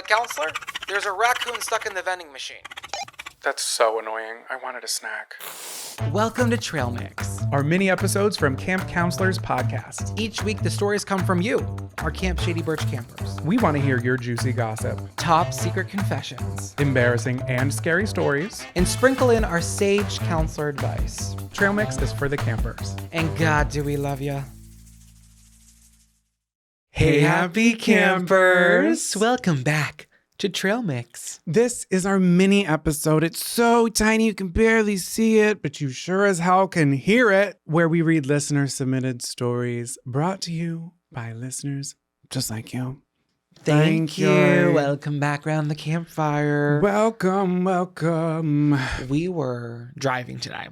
Counselor? There's a raccoon stuck in the vending machine. That's so annoying. I wanted a snack. Welcome to Trail Mix. Our mini episodes from Camp Counselors podcast. Each week, the stories come from you, our Camp Shady Birch campers. We want to hear your juicy gossip, Top secret confessions, embarrassing and scary stories. and sprinkle in our sage counselor advice. Trail Mix is for the campers. And God, do we love ya. Hey, happy campers. Welcome back to Trail Mix. This is our mini episode. It's so tiny you can barely see it, but you sure as hell can hear it, where we read listener-submitted stories brought to you by listeners just like you. Thank you. Welcome back around the campfire. Welcome. We were driving today.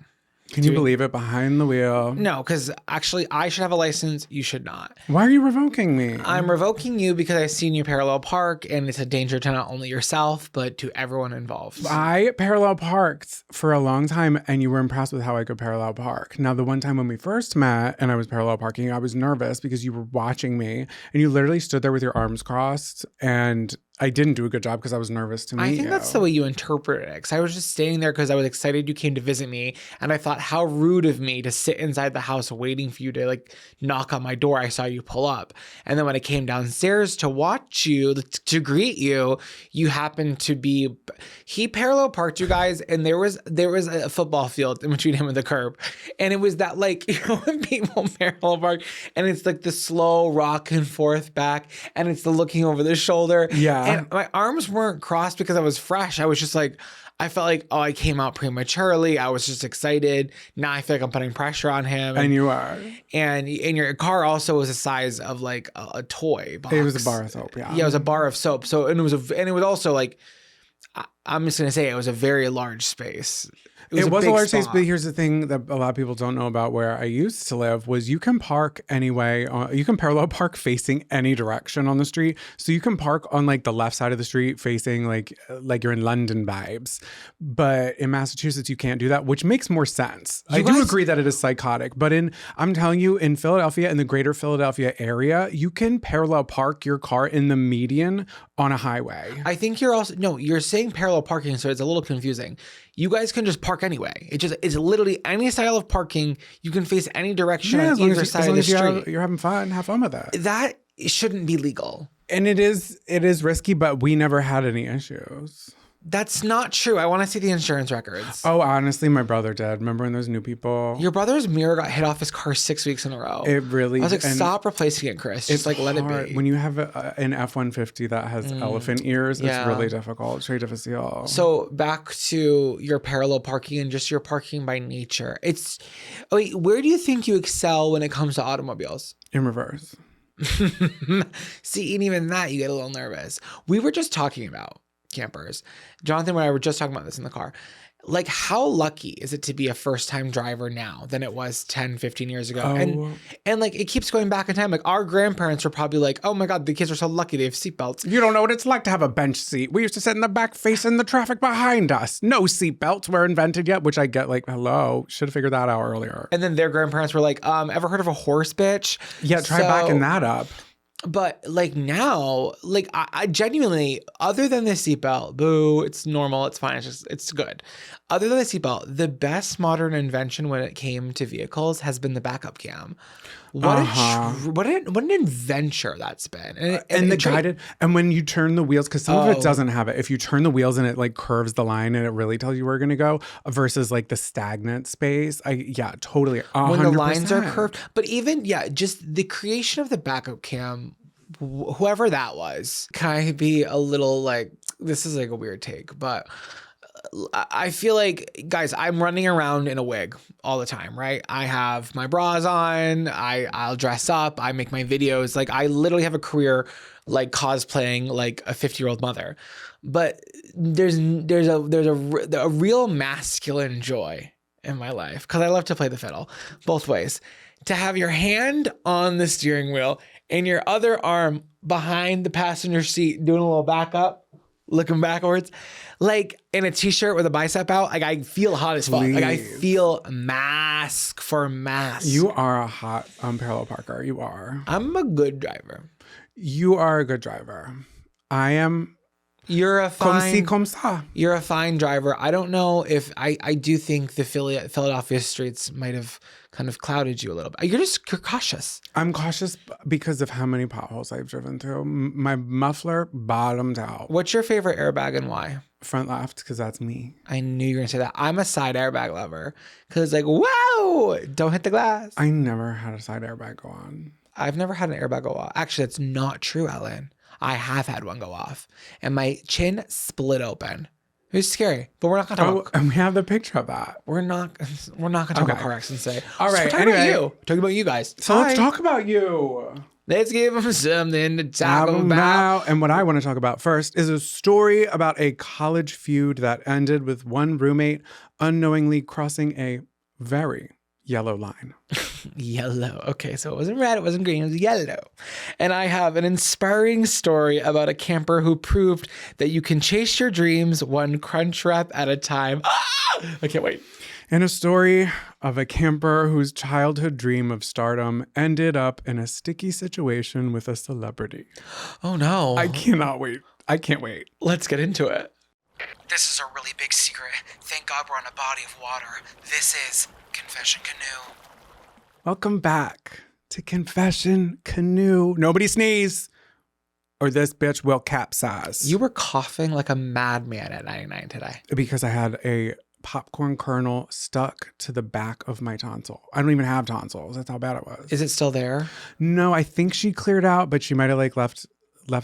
Can you believe it? Behind the wheel. No, because actually I should have a license. You should not. Why are you revoking me? I'm revoking you because I've seen you parallel park, and it's a danger to not only yourself, but to everyone involved. I parallel parked for a long time, and you were impressed with how I could parallel park. Now, the one time when we first met and I was parallel parking, I was nervous because you were watching me, and you literally stood there with your arms crossed, and I didn't do a good job because I was nervous to meet you. I think that's the way you interpret it. Because I was just standing there because I was excited you came to visit me. And I thought, how rude of me to sit inside the house waiting for you to like knock on my door. I saw you pull up. And then when I came downstairs to watch you, to greet you, you happened to be, he parallel parked you guys. And there was a football field in between him and the curb. And it was that like, you know, when people parallel park and it's like the slow rock and forth back and it's the looking over the shoulder. Yeah. And my arms weren't crossed because I was fresh. I was just like, I felt like, oh, I came out prematurely. I was just excited. Now I feel like I'm putting pressure on him. And you are. And your car also was the size of like a toy box. It was a bar of soap, yeah. Yeah, it was a bar of soap. So, and it was also like, I'm just going to say it was a very large space. It was a large space, spot. but here's the thing that a lot of people don't know about where I used to live was you can park anyway. You can parallel park facing any direction on the street. So you can park on like the left side of the street facing like you're in London vibes. But in Massachusetts, you can't do that, which makes more sense. I do agree that it is psychotic. But I'm telling you, in Philadelphia, in the greater Philadelphia area, you can parallel park your car in the median on a highway. I think you're saying parallel parking, so it's a little confusing. You guys can just park anyway. It's literally any style of parking. You can face any direction on either side of the street. You're having fun. Have fun with that. That shouldn't be legal. And it is risky, but we never had any issues. That's not true. I want to see the insurance records. Oh, honestly, my brother did. Remember when those new people? Your brother's mirror got hit off his car 6 weeks in a row. It really. I was like, stop replacing it, Chris. Just like let it be. When you have an F-150 that has elephant ears, yeah. It's really difficult. It's very difficult. So back to your parallel parking and just your parking by nature. Where do you think you excel when it comes to automobiles? In reverse. See, and even that, you get a little nervous. We were just talking about campers. Jonathan and I were just talking about this in the car. Like, how lucky is it to be a first-time driver now than it was 10, 15 years ago? Oh. And like, it keeps going back in time. Like, our grandparents were probably like, oh my God, the kids are so lucky they have seatbelts. You don't know what it's like to have a bench seat. We used to sit in the back facing the traffic behind us. No seatbelts were invented yet, which I get like, hello, should have figured that out earlier. And then their grandparents were like, ever heard of a horse bitch? Yeah, try backing that up. But like now, like I genuinely, other than the seatbelt, boo, it's normal, it's fine, it's good. Other than the seatbelt, the best modern invention when it came to vehicles has been the backup cam. What an adventure that's been. And the guided, and when you turn the wheels, because some of it doesn't have it. If you turn the wheels and it like curves the line and it really tells you where you're gonna go, versus like the stagnant space. Totally. 100%. When the lines are curved, but even just the creation of the backup cam, whoever that was, can I be a little like, this is like a weird take, but I feel like, guys, I'm running around in a wig all the time, right? I have my bras on, I'll dress up, I make my videos. Like, I literally have a career like cosplaying like a 50-year-old mother. But there's a real masculine joy in my life, because I love to play the fiddle both ways. To have your hand on the steering wheel and your other arm behind the passenger seat doing a little backup, looking backwards, like in a t-shirt with a bicep out, like I feel hot as fuck. Please. Like I feel mask for mask. You are a hot parallel parker. You are. I'm a good driver. You are a good driver. I am You're a comme ci, fine, comme ça. you're a fine driver. I don't know if I do think the Philadelphia streets might have kind of clouded you a little bit. You're cautious. I'm cautious because of how many potholes I've driven through. My muffler bottomed out. What's your favorite airbag and why? Front left, because that's me. I knew you were gonna say that. I'm a side airbag lover because like, wow, don't hit the glass. I never had a side airbag go on. I've never had an airbag go off. Actually, that's not true, Ellen. I have had one go off and my chin split open. It was scary, but we're not gonna talk. And we have the picture of that. We're not gonna talk about car accidents today. All right, So we're talking about you. Talking about you guys. So let's talk about you. Let's give them something to talk about. And what I want to talk about first is a story about a college feud that ended with one roommate unknowingly crossing a very yellow line. Yellow. Okay, so it wasn't red, it wasn't green, it was yellow. And I have an inspiring story about a camper who proved that you can chase your dreams one Crunchwrap at a time. I can't wait. And a story of a camper whose childhood dream of stardom ended up in a sticky situation with a celebrity. Oh no. I cannot wait. I can't wait. Let's get into it. This is a really big secret. Thank God we're on a body of water. This is Confession Canoe. Welcome back to Confession Canoe. Nobody sneeze or this bitch will capsize. You were coughing like a madman at 99 today. Because I had a popcorn kernel stuck to the back of my tonsil. I don't even have tonsils. That's how bad it was. Is it still there? No, I think she cleared out, but she might have like left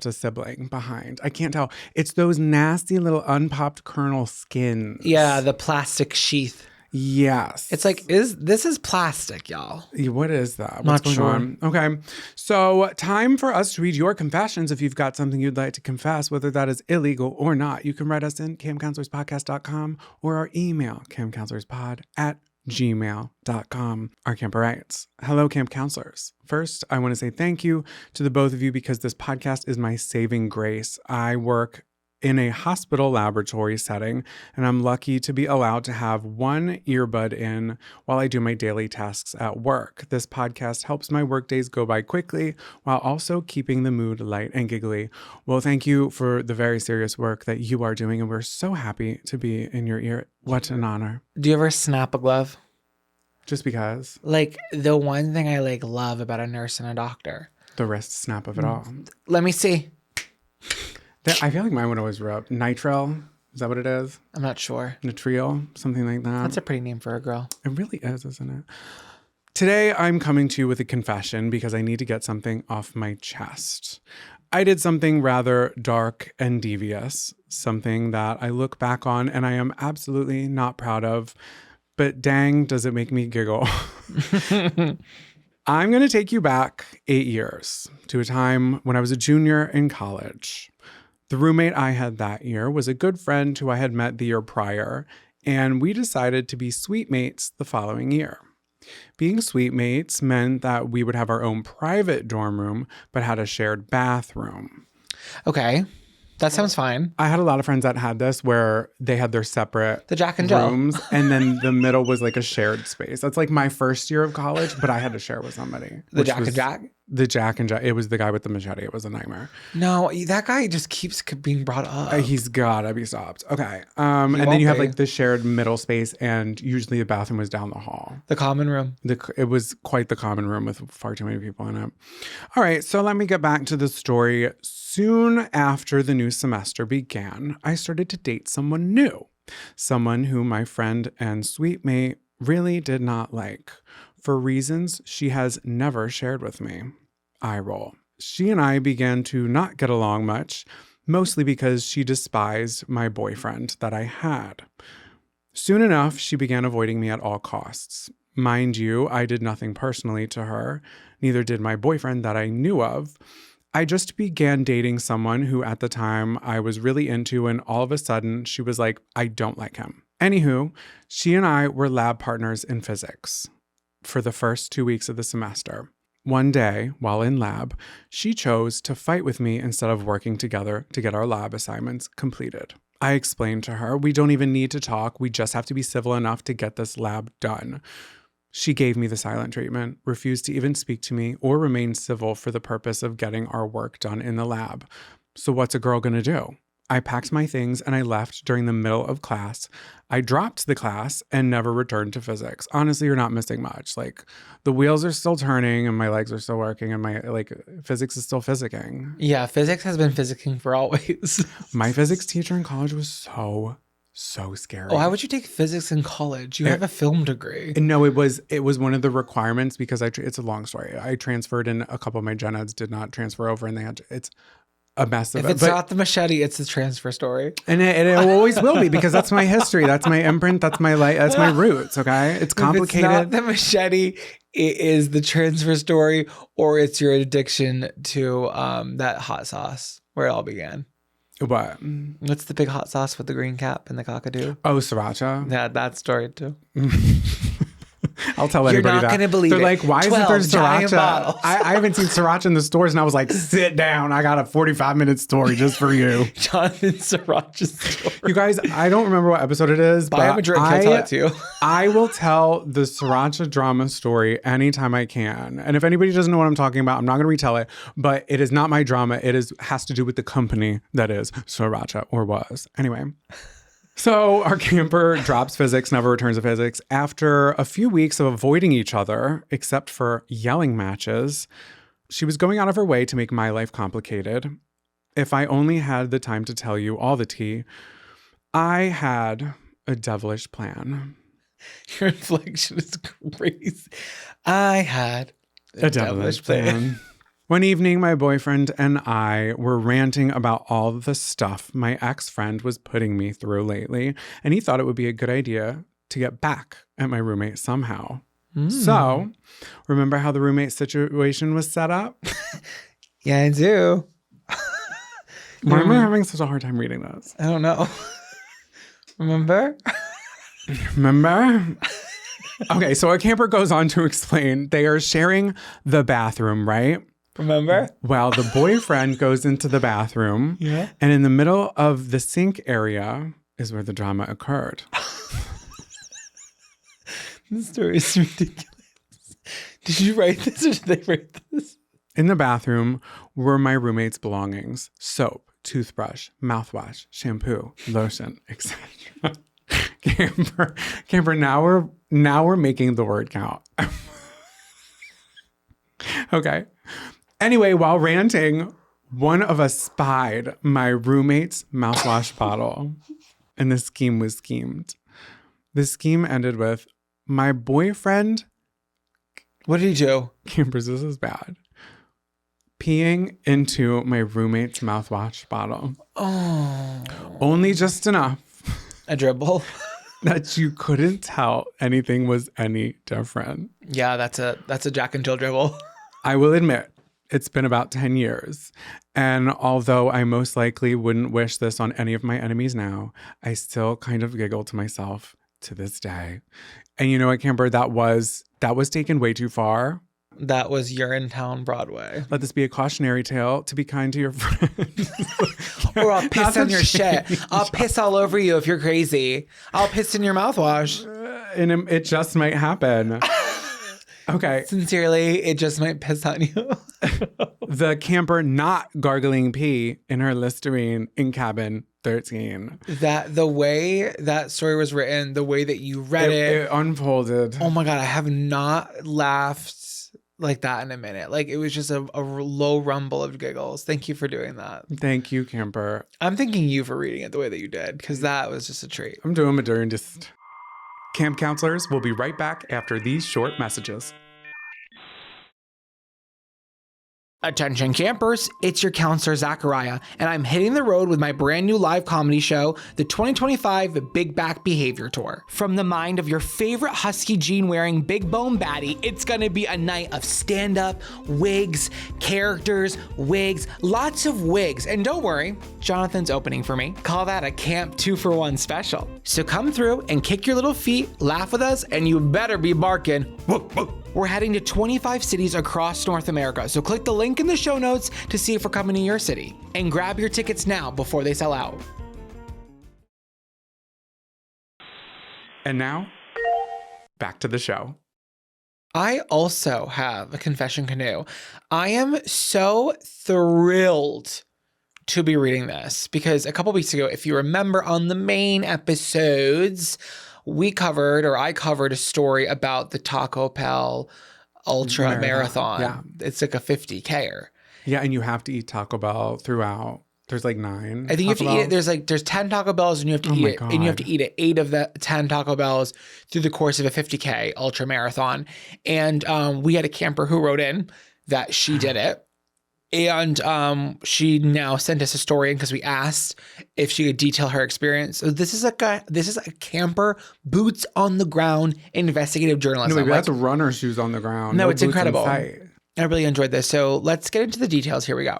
a sibling behind. I can't tell. It's those nasty little unpopped kernel skins. Yeah, the plastic sheath. Yes. It's like, this is plastic, y'all. What is that? Not What's going sure. on? Okay. So time for us to read your confessions. If you've got something you'd like to confess, whether that is illegal or not, you can write us in camcounselorspodcast.com or our email, camcounselorspod@gmail.com. Our camper writes, hello, camp counselors. First, I want to say thank you to the both of you because this podcast is my saving grace. I work in a hospital laboratory setting, and I'm lucky to be allowed to have one earbud in while I do my daily tasks at work. This podcast helps my work days go by quickly while also keeping the mood light and giggly. Well, thank you for the very serious work that you are doing, and we're so happy to be in your ear. What an honor. Do you ever snap a glove? Just because. Like, the one thing I like love about a nurse and a doctor. The wrist snap of it all. Let me see. I feel like mine would always rub. Nitrile, is that what it is? I'm not sure. Nitriel, something like that. That's a pretty name for a girl. It really is, isn't it? Today, I'm coming to you with a confession because I need to get something off my chest. I did something rather dark and devious, something that I look back on and I am absolutely not proud of, but dang, does it make me giggle. I'm going to take you back 8 years to a time when I was a junior in college. The roommate I had that year was a good friend who I had met the year prior, and we decided to be suite mates the following year. Being suite mates meant that we would have our own private dorm room, but had a shared bathroom. Okay. That sounds fine. I had a lot of friends that had this where they had their separate The Jack and Jill. rooms, and then the middle was like a shared space. That's like my first year of college, but I had to share with somebody. The Jack and Jack? The Jack and Jack. It was the guy with the machete. It was a nightmare. No, that guy just keeps being brought up. He's gotta be stopped. Okay. And then you have like the shared middle space, and usually the bathroom was down the hall. The common room. It was quite the common room with far too many people in it. All right, so let me get back to the story. Soon after the new semester began, I started to date someone new, someone who my friend and suite mate really did not like, for reasons she has never shared with me. Eye roll. She and I began to not get along much, mostly because she despised my boyfriend that I had. Soon enough, she began avoiding me at all costs. Mind you, I did nothing personally to her, neither did my boyfriend that I knew of. I just began dating someone who at the time I was really into, and all of a sudden she was like, I don't like him. Anywho, she and I were lab partners in physics for the first 2 weeks of the semester. One day, while in lab, she chose to fight with me instead of working together to get our lab assignments completed. I explained to her, we don't even need to talk, we just have to be civil enough to get this lab done. She gave me the silent treatment, refused to even speak to me or remain civil for the purpose of getting our work done in the lab. So what's a girl gonna do? I packed my things and I left during the middle of class. I dropped the class and never returned to physics. Honestly, you're not missing much. Like the wheels are still turning and my legs are still working and my physics is still physicking. Yeah, physics has been physicking for always. My physics teacher in college was so scary. Why would you take physics in college? You have a film degree. No, it was one of the requirements because it's a long story. I transferred and a couple of my gen eds did not transfer over and it's a mess of If it's not the machete, it's the transfer story. And it always will be because that's my history. That's my imprint. That's my that's my roots. Okay. It's complicated. If it's not the machete, it is the transfer story, or it's your addiction to that hot sauce where it all began. What? What's the big hot sauce with the green cap and the cockadoo? Oh, sriracha. Yeah, that story too. I'll tell anybody that. You're not going to believe They're it. like, why isn't there sriracha? I I haven't seen sriracha in the stores. And I was like, sit down. I got a 45-minute story just for you. Jonathan's sriracha story. You guys, I don't remember what episode it is. Buy him a drink. I'll tell it to you. I will tell the sriracha drama story anytime I can. And if anybody doesn't know what I'm talking about, I'm not going to retell it. But it is not my drama. It has to do with the company that is sriracha, or was. Anyway. So our camper drops physics, never returns to physics. After a few weeks of avoiding each other, except for yelling matches, she was going out of her way to make my life complicated. If I only had the time to tell you all the tea, I had a devilish plan. Your inflection is crazy. I had a devilish plan. One evening, my boyfriend and I were ranting about all the stuff my ex-friend was putting me through lately, and he thought it would be a good idea to get back at my roommate somehow. So, remember how the roommate situation was set up? Yeah, I do. Why am I having such a hard time reading this? I don't know. Remember? Okay, so our camper goes on to explain they are sharing the bathroom, right? Remember? Well, the boyfriend goes into the bathroom, and in the middle of the sink area is where the drama occurred. This story is ridiculous. Did you write this or did they write this? In the bathroom were my roommate's belongings: soap, toothbrush, mouthwash, shampoo, lotion, etc. Camper, now we're making the word count. Okay. Anyway, while ranting, one of us spied my roommate's mouthwash bottle, and the scheme was schemed. The scheme ended with my boyfriend. What did he do? Campers, this is bad. Peeing into my roommate's mouthwash bottle. Oh. Only just enough. A dribble. That you couldn't tell anything was any different. Yeah, that's a Jack and Jill dribble. I will admit, it's been about 10 years. And although I most likely wouldn't wish this on any of my enemies now, I still kind of giggle to myself to this day. And you know what, Camber, that was taken way too far. That was Urinetown Broadway. Let this be a cautionary tale to be kind to your friends. Or I'll piss on your shit. I'll piss all over you if you're crazy. I'll piss in your mouthwash. And it just might happen. Okay. Sincerely, it just might piss on you. The camper not gargling pee in her Listerine in cabin 13. That the way that story was written, the way that you read it unfolded. Oh my God, I have not laughed like that in a minute. Like it was just a low rumble of giggles. Thank you for doing that. Thank you, camper. I'm thanking you for reading it the way that you did, because that was just a treat. I'm doing my darndest. Camp counselors will be right back after these short messages. Attention campers, it's your counselor Zachariah, and I'm hitting the road with my brand new live comedy show, the 2025 Big Back Behavior Tour. From the mind of your favorite husky jean wearing big bone baddie, it's gonna be a night of stand-up, wigs, characters, wigs, lots of wigs. And don't worry, Jonathan's opening for me. Call that a Camp 2-for-1 special. So come through and kick your little feet, laugh with us, and you better be barking. We're heading to 25 cities across North America, so click the link in the show notes to see if we're coming to your city. And grab your tickets now before they sell out. And now, back to the show. I also have a confession canoe. I am so thrilled to be reading this because a couple weeks ago, if you remember on the main episodes, I covered a story about the Taco Bell Ultra Marathon. Yeah. It's like a 50K-er. Yeah, and you have to eat Taco Bell throughout. There's like 9. I think you have to eat it. There's 10 Taco Bells and you have to eat it. And you have to eat it 8 of the 10 Taco Bells through the course of a 50K ultra marathon. And we had a camper who wrote in that she did it. And she now sent us a story because we asked if she could detail her experience. So this is a camper, boots on the ground, investigative journalism. No, maybe that's runner shoes on the ground. No, it's incredible. I really enjoyed this. So let's get into the details. Here we go.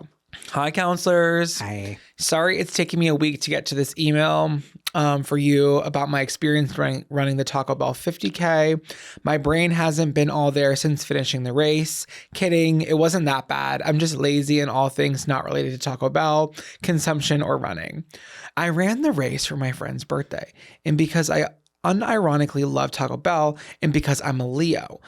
Hi, counselors. Hi. Sorry it's taking me a week to get to this email for you about my experience running the Taco Bell 50K. My brain hasn't been all there since finishing the race. Kidding. It wasn't that bad. I'm just lazy in all things not related to Taco Bell, consumption, or running. I ran the race for my friend's birthday, and because I unironically love Taco Bell, and because I'm a Leo.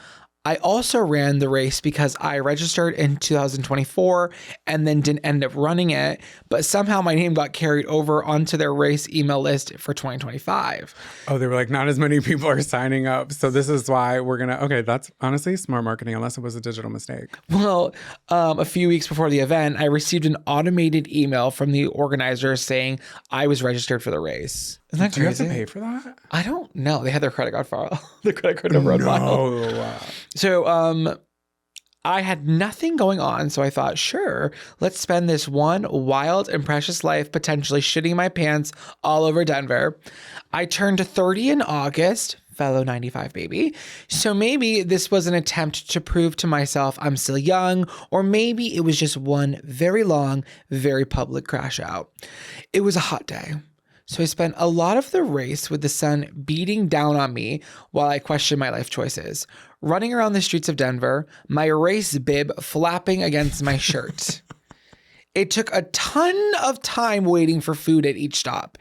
I also ran the race because I registered in 2024 and then didn't end up running it, but somehow my name got carried over onto their race email list for 2025. Oh, they were like, not as many people are signing up. So this is why we're going to, okay, that's honestly smart marketing, unless it was a digital mistake. Well, a few weeks before the event, I received an automated email from the organizers saying I was registered for the race. Isn't that crazy? Do you have to pay for that? I don't know. They had their credit card file, the credit card number on file. So I had nothing going on, so I thought, sure, let's spend this one wild and precious life potentially shitting my pants all over Denver. I turned 30 in August, fellow 95 baby. So maybe this was an attempt to prove to myself I'm still young, or maybe it was just one very long, very public crash out. It was a hot day. So I spent a lot of the race with the sun beating down on me while I questioned my life choices. Running around the streets of Denver, my race bib flapping against my shirt. It took a ton of time waiting for food at each stop,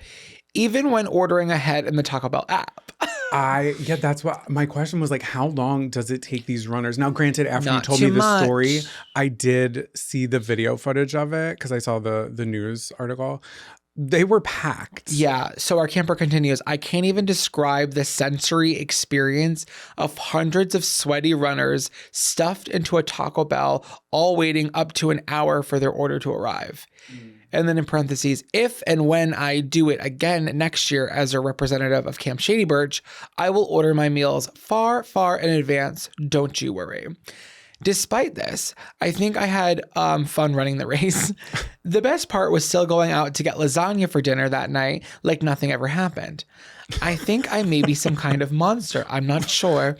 even when ordering ahead in the Taco Bell app. That's what my question was, like, how long does it take these runners? Now, granted, after Not you told too me the much. story, I did see the video footage of it because I saw the news article. They were packed. Yeah. So our camper continues. I can't even describe the sensory experience of hundreds of sweaty runners stuffed into a Taco Bell, all waiting up to an hour for their order to arrive. And then in parentheses, if and when I do it again next year as a representative of Camp Shady Birch, I will order my meals far, far in advance. Don't you worry. Despite this, I think I had fun running the race. The best part was still going out to get lasagna for dinner that night like nothing ever happened. I think I may be some kind of monster. I'm not sure.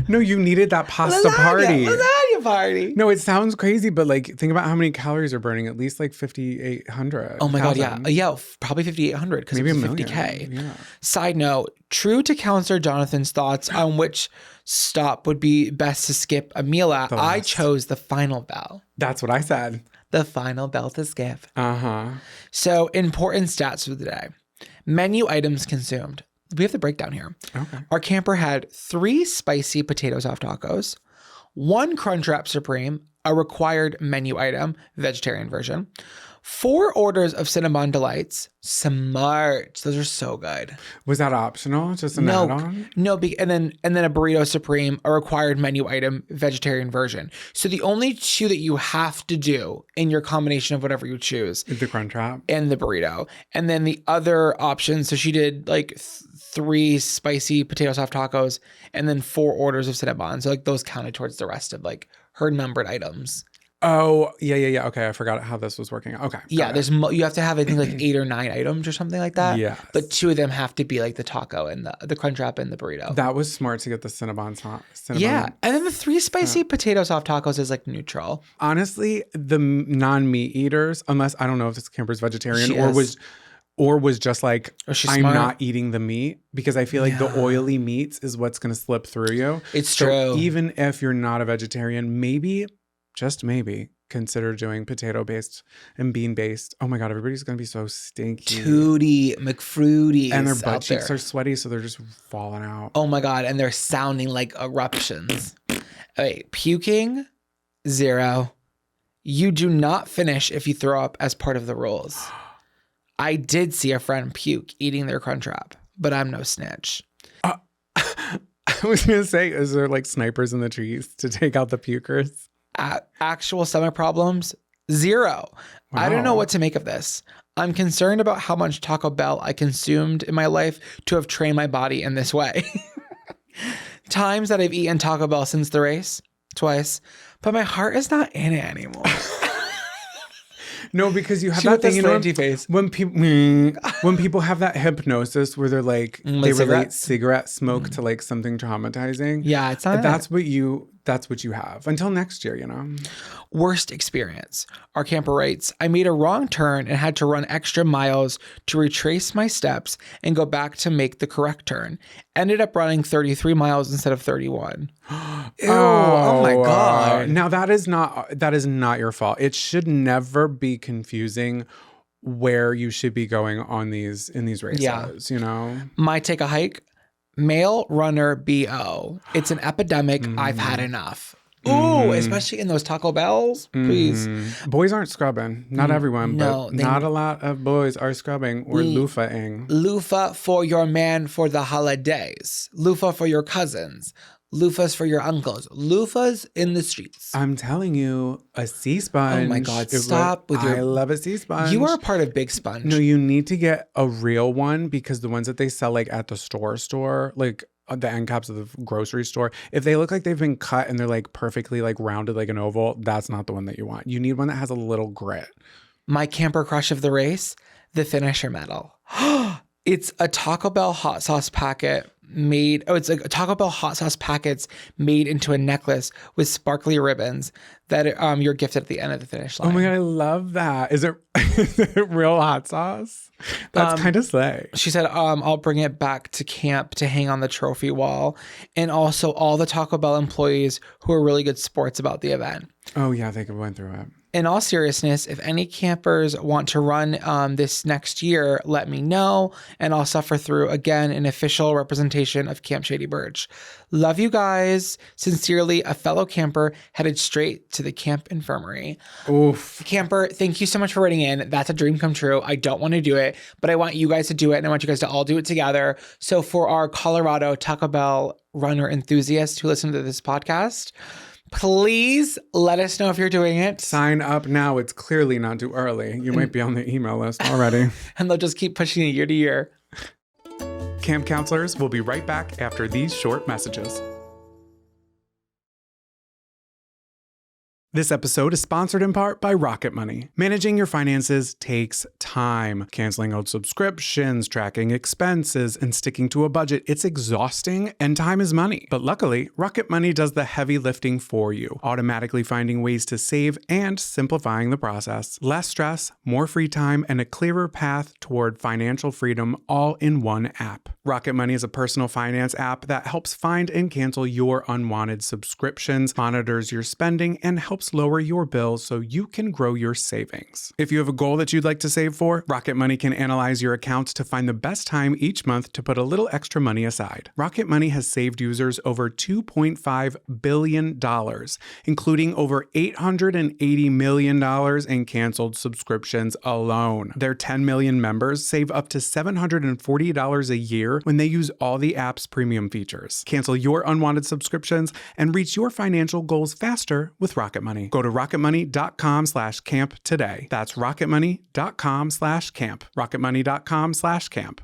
No, you needed that pasta party. Lasagna party. No, it sounds crazy, but like, think about how many calories are burning. At least like 5,800. Oh my God, yeah. Yeah, probably 5,800 because it was 50K. Yeah. Side note, true to Counselor Jonathan's thoughts on which stop would be best to skip a meal at, I chose the final bell. That's what I said. The final bell to skip. Uh-huh. So, important stats for the day. Menu items consumed. We have the breakdown here. Okay. Our camper had 3 spicy potato soft tacos, 1 Crunchwrap Supreme, a required menu item, vegetarian version, 4 orders of Cinnabon Delights. Smart. Those are so good. Was that optional? Just an add-on? No, and then a Burrito Supreme, a required menu item, vegetarian version. So the only 2 that you have to do in your combination of whatever you choose. The Crunchwrap. And the burrito. And then the other options, so she did like 3 spicy potato soft tacos and then 4 orders of Cinnabon. So like those counted towards the rest of like her numbered items. Oh, yeah. Okay, I forgot how this was working. Okay. Yeah, you have to have, I think, like 8 or 9 items or something like that. Yeah. But 2 of them have to be like the taco and the Crunchwrap and the burrito. That was smart to get the Cinnabon. Yeah. And then the 3 spicy potato soft tacos is like neutral. Honestly, the non-meat eaters, unless I don't know if this camper's vegetarian or was just like, I'm not eating the meat, because I feel like the oily meats is what's going to slip through you. It's true. Even if you're not a vegetarian, maybe, just maybe, consider doing potato-based and bean-based. Oh my God, everybody's going to be so stinky. Tootie McFruities. And their butt cheeks are sweaty, so they're just falling out. Oh my God, and they're sounding like eruptions. Wait, puking, 0. You do not finish if you throw up as part of the rules. I did see a friend puke eating their Crunchwrap, but I'm no snitch. I was going to say, is there like snipers in the trees to take out the pukers? Actual stomach problems? Zero. Wow. I don't know what to make of this. I'm concerned about how much Taco Bell I consumed in my life to have trained my body in this way. Times that I've eaten Taco Bell since the race, twice, but my heart is not in it anymore. No, because you have She that with the thing, you know, slanty face. when people have that hypnosis where they're like, they relate cigarettes? cigarette smoke to like something traumatizing. Yeah, it's not. That's what you have until next year, you know. Worst experience. Our camper writes, I made a wrong turn and had to run extra miles to retrace my steps and go back to make the correct turn. Ended up running 33 miles instead of 31. Ew, oh my God. Now that is not your fault. It should never be confusing where you should be going in these races, you know? My take a hike. Male runner BO. It's an epidemic. I've had enough. Ooh, especially in those Taco Bells. Please. Boys aren't scrubbing. Not everyone, no, but not a lot of boys are scrubbing or loofahing. Loofah for your man for the holidays. Loofah for your cousins. Loofahs for your uncles. Loofahs in the streets. I'm telling you, a sea sponge. Oh my God, stop with your... I love a sea sponge. You are a part of Big Sponge. No, you need to get a real one because the ones that they sell like at the store, like the end caps of the grocery store, if they look like they've been cut and they're like perfectly like rounded like an oval, that's not the one that you want. You need one that has a little grit. My camper crush of the race, the finisher medal. It's a Taco Bell hot sauce packet it's like a Taco Bell hot sauce packets made into a necklace with sparkly ribbons that you're gifted at the end of the finish line. Oh my God, I love that. Is it real hot sauce? That's kind of slay. She said, I'll bring it back to camp to hang on the trophy wall. And also all the Taco Bell employees who are really good sports about the event. Oh yeah, they went through it. In all seriousness, if any campers want to run this next year, let me know, and I'll suffer through, again, an official representation of Camp Shady Birch. Love you guys. Sincerely, a fellow camper headed straight to the camp infirmary. Oof. Camper, thank you so much for writing in. That's a dream come true. I don't want to do it, but I want you guys to do it, and I want you guys to all do it together. So for our Colorado Taco Bell runner enthusiasts who listen to this podcast, please let us know if you're doing it. Sign up now. It's clearly not too early. You might be on the email list already. And they'll just keep pushing it year to year. Camp counselors will be right back after these short messages. This episode is sponsored in part by Rocket Money. Managing your finances takes time. Canceling old subscriptions, tracking expenses, and sticking to a budget, it's exhausting and time is money. But luckily, Rocket Money does the heavy lifting for you, automatically finding ways to save and simplifying the process. Less stress, more free time, and a clearer path toward financial freedom all in one app. Rocket Money is a personal finance app that helps find and cancel your unwanted subscriptions, monitors your spending, and helps lower your bills so you can grow your savings. If you have a goal that you'd like to save for, Rocket Money can analyze your accounts to find the best time each month to put a little extra money aside. Rocket Money has saved users over $2.5 billion, including over $880 million in canceled subscriptions alone. Their 10 million members save up to $740 a year when they use all the app's premium features. Cancel your unwanted subscriptions and reach your financial goals faster with Rocket Money. Go to rocketmoney.com/camp today. That's rocketmoney.com/camp. rocketmoney.com/camp.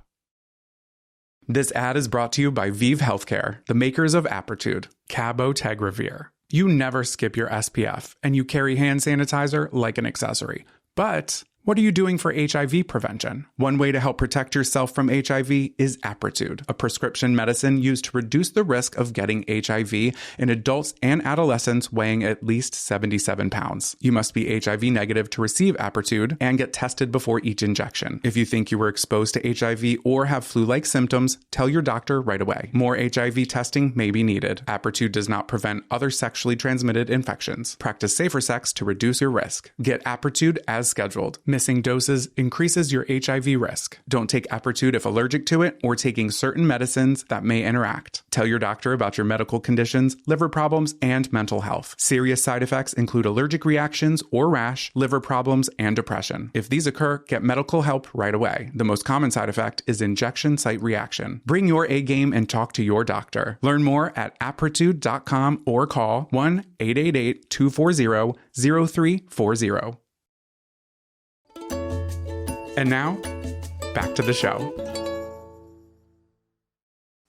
This ad is brought to you by Viiv Healthcare, the makers of Apretude, cabotegravir. You never skip your SPF, and you carry hand sanitizer like an accessory. But what are you doing for HIV prevention? One way to help protect yourself from HIV is Apretude, a prescription medicine used to reduce the risk of getting HIV in adults and adolescents weighing at least 77 pounds. You must be HIV negative to receive Apretude and get tested before each injection. If you think you were exposed to HIV or have flu-like symptoms, tell your doctor right away. More HIV testing may be needed. Apretude does not prevent other sexually transmitted infections. Practice safer sex to reduce your risk. Get Apretude as scheduled. Miss missing doses increases your HIV risk. Don't take Apretude if allergic to it or taking certain medicines that may interact. Tell your doctor about your medical conditions, liver problems, and mental health. Serious side effects include allergic reactions or rash, liver problems, and depression. If these occur, get medical help right away. The most common side effect is injection site reaction. Bring your A game and talk to your doctor. Learn more at apretude.com or call 1-888-240-0340. And now, back to the show.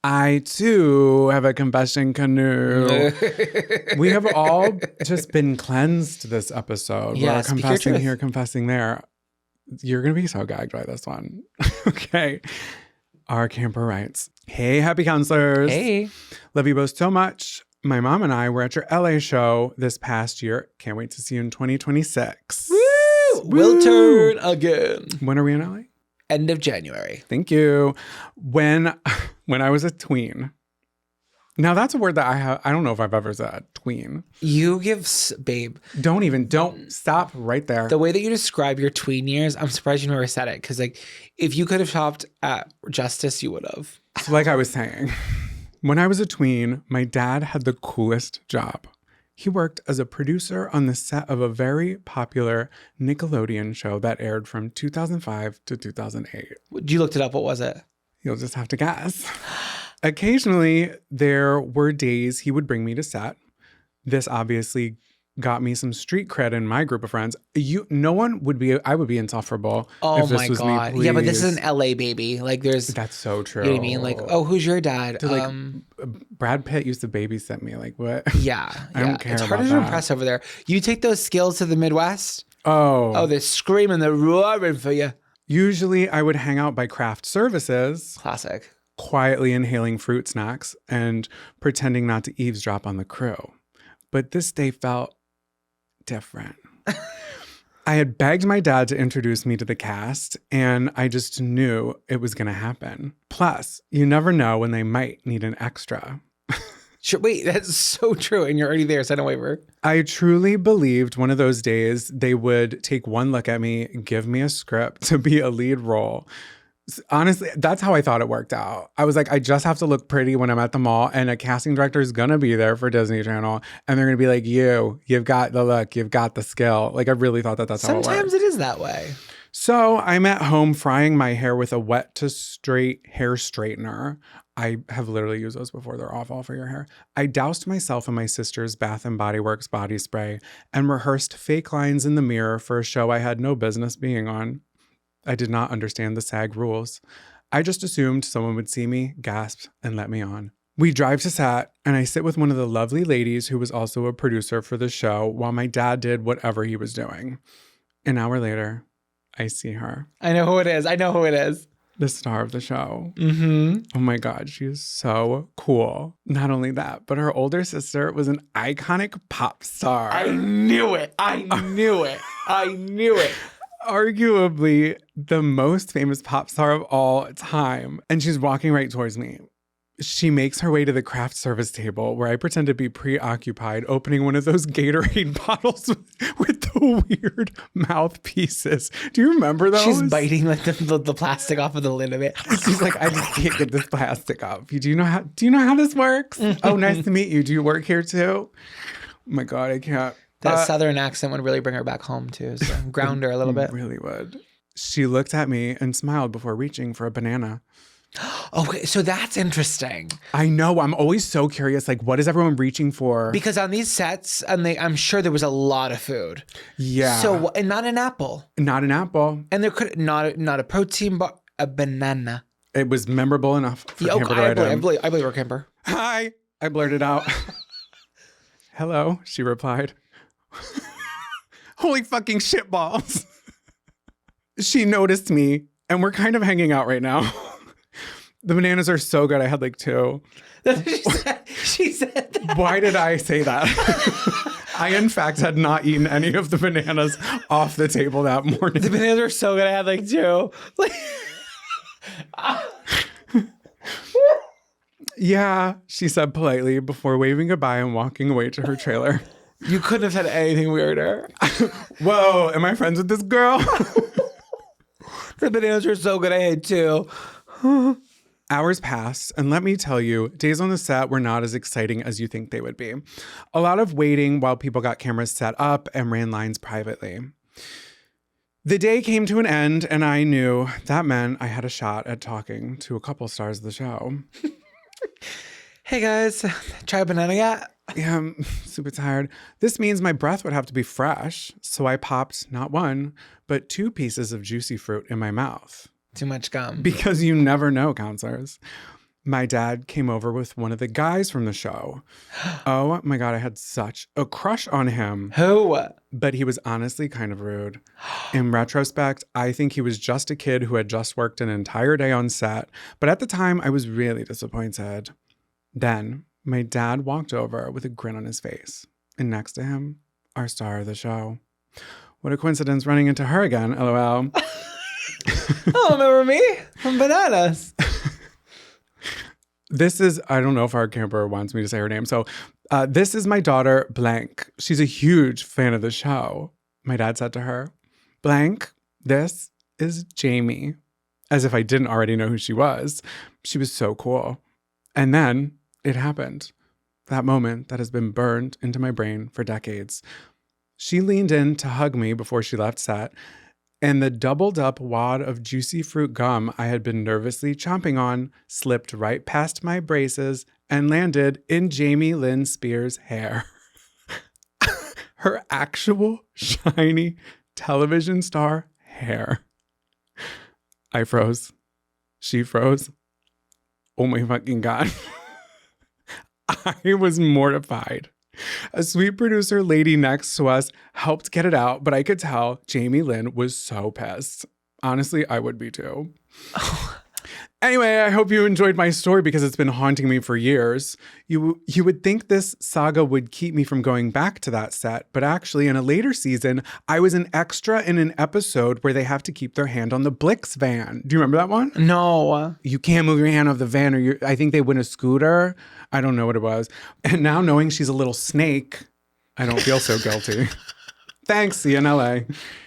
I, too, have a confession canoe. We have all just been cleansed this episode. Yeah, we're confessing here, confessing there. You're going to be so gagged by this one. Okay. Our camper writes, "Hey, happy counselors. Hey. Love you both so much. My mom and I were at your LA show this past year. Can't wait to see you in 2026. Woo! We'll turn again. When are we in LA? End of January. Thank you. When I was a tween. Now that's a word that I don't know if I've ever said, tween. You give, babe. Don't stop right there. The way that you describe your tween years, I'm surprised you never said it. Because like, if you could have shopped at Justice, you would have. So like I was saying, when I was a tween, my dad had the coolest job. He worked as a producer on the set of a very popular Nickelodeon show that aired from 2005 to 2008. You looked it up. What was it? You'll just have to guess. Occasionally, there were days he would bring me to set. This obviously got me some street cred in my group of friends. I would be insufferable Oh if this my was God. me, Yeah, but this please. is an LA baby. Like there's, That's so true. you know what I mean? Like, oh, who's your dad? Dude, Brad Pitt used to babysit me. Like, what? Yeah. I don't care It's about harder to that. impress over there. You take those skills to the Midwest. Oh, they're screaming, they're roaring for you. usually I would hang out by craft services, Classic. quietly inhaling fruit snacks and pretending not to eavesdrop on the crew. But this day felt different. I had begged my dad to introduce me to the cast, and I just knew it was going to happen. Plus, you never know when they might need an extra. Sure, wait, that's so true. And you're already there. Send a waiver. I truly believed one of those days they would take one look at me, give me a script to be a lead role. Honestly, that's how I thought it worked out. I was like, I just have to look pretty when I'm at the mall, and a casting director is going to be there for Disney Channel, and they're going to be like, you've got the look, you've got the skill. Like, I really thought that's how it worked. Sometimes it is that way. So I'm at home frying my hair with a wet to straight hair straightener. I have literally used those before. They're awful for your hair. I doused myself in my sister's Bath & Body Works body spray and rehearsed fake lines in the mirror for a show I had no business being on. I did not understand the SAG rules. I just assumed someone would see me, gasp, and let me on. We drive to set, and I sit with one of the lovely ladies who was also a producer for the show while my dad did whatever he was doing. An hour later, I see her. I know who it is. The star of the show. Mm-hmm. Oh my God, she is so cool. Not only that, but her older sister was an iconic pop star. I knew it. Arguably the most famous pop star of all time. And she's walking right towards me. She makes her way to the craft service table where I pretend to be preoccupied opening one of those Gatorade bottles with the weird mouthpieces. Do you remember those? She's biting like the plastic off of the lid of it. She's like, I just can't get this plastic off. Do you know how this works? Oh, nice to meet you. Do you work here too? Oh my God, I can't. That Southern accent would really bring her back home too. So ground her a little bit. Really would. She looked at me and smiled before reaching for a banana. Okay, so that's interesting. I know. I'm always so curious. Like, what is everyone reaching for? Because on these sets, I'm sure there was a lot of food. Yeah. So, and not an apple. Not an apple. And there could not a protein bar, a banana. It was memorable enough for Camper to write in. I believe her, Camper. Hi. I blurted out. Hello, she replied. Holy fucking shitballs. She noticed me, and we're kind of hanging out right now. The bananas are so good. I had like 2. She said that. Why did I say that? I, in fact, had not eaten any of the bananas off the table that morning. The bananas are so good. I had like 2. Yeah, she said politely before waving goodbye and walking away to her trailer. You couldn't have said anything weirder. Whoa, am I friends with this girl? The bananas were so good. I had two. Hours passed, and let me tell you, days on the set were not as exciting as you think they would be. A lot of waiting while people got cameras set up and ran lines privately. The day came to an end, and I knew that meant I had a shot at talking to a couple stars of the show. Hey guys, try a banana yet? Yeah, I'm super tired. This means my breath would have to be fresh, so I popped not one, but 2 pieces of juicy fruit in my mouth. Too much gum. Because you never know, counselors. My dad came over with one of the guys from the show. Oh my God, I had such a crush on him. Who? But he was honestly kind of rude. In retrospect, I think he was just a kid who had just worked an entire day on set. But at the time, I was really disappointed. Then my dad walked over with a grin on his face. And next to him, our star of the show. What a coincidence running into her again, LOL. Oh, remember me? From Bananas. This is, I don't know if our camper wants me to say her name. So this is my daughter, Blank. She's a huge fan of the show. My dad said to her, Blank, this is Jamie. As if I didn't already know who she was. She was so cool. And then it happened. That moment that has been burned into my brain for decades. She leaned in to hug me before she left set. And the doubled up wad of juicy fruit gum I had been nervously chomping on slipped right past my braces and landed in Jamie Lynn Spears' hair. Her actual shiny television star hair. I froze. She froze. Oh my fucking God. I was mortified. A sweet producer lady next to us helped get it out, but I could tell Jamie Lynn was so pissed. Honestly, I would be too. Anyway, I hope you enjoyed my story because it's been haunting me for years. You would think this saga would keep me from going back to that set, but actually in a later season, I was an extra in an episode where they have to keep their hand on the Blix van. Do you remember that one? No. You can't move your hand off the van or I think they win a scooter. I don't know what it was. And now knowing she's a little snake, I don't feel so guilty. Thanks, see you in LA.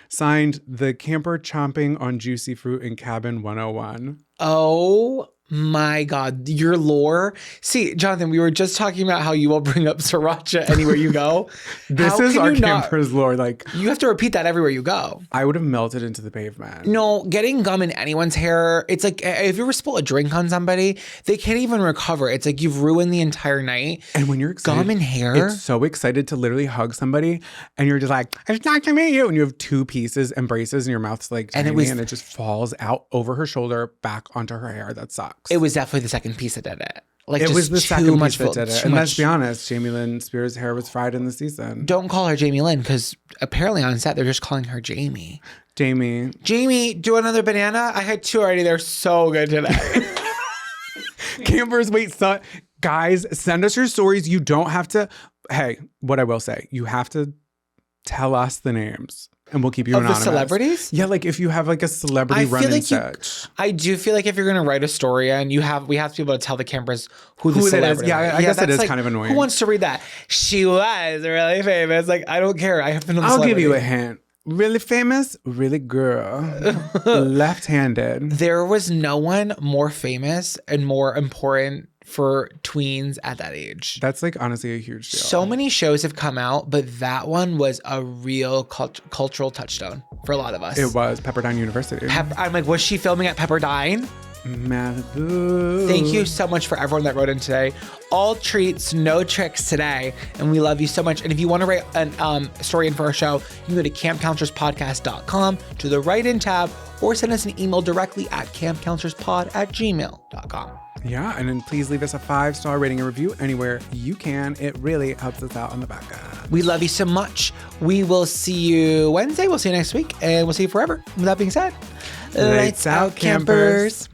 Signed, the camper chomping on juicy fruit in cabin 101. Oh my God, your lore. See, Jonathan, we were just talking about how you will bring up sriracha anywhere you go. This is our camper's lore. Like, you have to repeat that everywhere you go. I would have melted into the pavement. No, getting gum in anyone's hair, it's like if you ever spill a drink on somebody, they can't even recover. It's like you've ruined the entire night. And when you're excited, gum in hair, it's so excited to literally hug somebody, and you're just like, it's not to meet you, and you have 2 pieces and braces, and your mouth's like tiny, and it just falls out over her shoulder back onto her hair. That sucks. It was definitely the second piece that did it. Like, it was the second piece that did it. And let's be much. honest, Jamie Lynn Spears' hair was fried in the season. Don't call her Jamie Lynn, because apparently on set they're just calling her Jamie. Jamie, do another banana? I had 2 already. They're so good today. Campers, wait, guys, send us your stories. You don't have to. Hey, what I will say, you have to tell us the names. And we'll keep you anonymous. Of the celebrities? Yeah, like if you have like a celebrity run and such. I do feel like if you're gonna write a story and we have to be able to tell the campers who the celebrity is. Yeah, I guess it is like, kind of annoying. Who wants to read that? She was really famous. Like, I don't care. I have to know the celebrity. I'll give you a hint. Really famous, really girl. Left-handed. There was no one more famous and more important for tweens at that age. That's like honestly a huge deal. So many shows have come out, but that one was a real cultural touchstone for a lot of us. It was Pepperdine University. I'm like, was she filming at Pepperdine? Malibu. Thank you so much for everyone that wrote in today. All treats, no tricks today. And we love you so much. And if you want to write a story in for our show, you can go to campcounselorspodcast.com to the write-in tab or send us an email directly at campcounselorspod@gmail.com. Yeah, and then please leave us a 5-star rating and review anywhere you can. It really helps us out on the back end. We love you so much. We will see you Wednesday. We'll see you next week. And we'll see you forever. With that being said, lights out, campers.